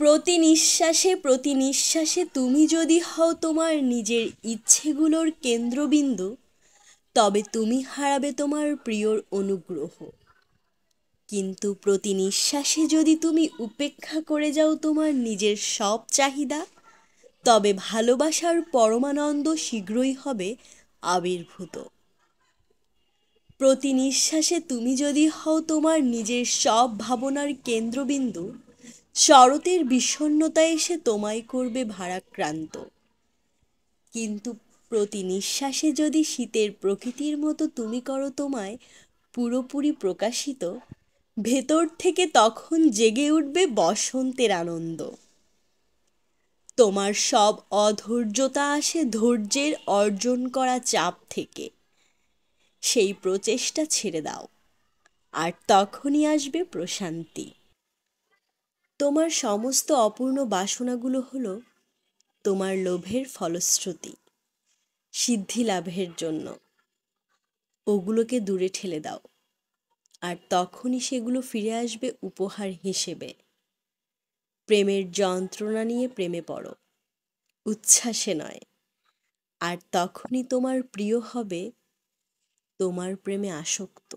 প্রতি নিঃশ্বাসে তুমি যদি হও তোমার নিজের ইচ্ছেগুলোর কেন্দ্রবিন্দু, তবে তুমি হারাবে তোমার প্রিয়র অনুগ্রহ। কিন্তু প্রতি নিঃশ্বাসে যদি তুমি উপেক্ষা করে যাও তোমার নিজের সব চাহিদা, তবে ভালোবাসার পরমানন্দ শীঘ্রই হবে আবির্ভূত। প্রতি নিঃশ্বাসে তুমি যদি হও তোমার নিজের সব ভাবনার কেন্দ্রবিন্দু, শরতের বিষণ্ণতা এসে তোমায় করবে ভারাক্রান্ত। কিন্তু প্রতি নিঃশ্বাসে যদি শীতের প্রকৃতির মতো তুমি করো তোমায় পুরোপুরি প্রকাশিত, ভেতর থেকে তখন জেগে উঠবে বসন্তের আনন্দ। তোমার সব অধৈর্যতা আসে ধৈর্যের অর্জন করা চাপ থেকে। সেই প্রচেষ্টা ছেড়ে দাও, আর তখনই আসবে প্রশান্তি। তোমার সমস্ত অপূর্ণ বাসনাগুলো হলো তোমার লোভের ফলশ্রুতি, সিদ্ধি লাভের জন্য। ওগুলোকে দূরে ঠেলে দাও, আর তখনই সেগুলো ফিরে আসবে উপহার হিসেবে। প্রেমের যন্ত্রণা নিয়ে প্রেমে পড়ো, উচ্ছ্বাসে নয়। আর তখনই তোমার প্রিয় হবে তোমার প্রেমে আসক্ত।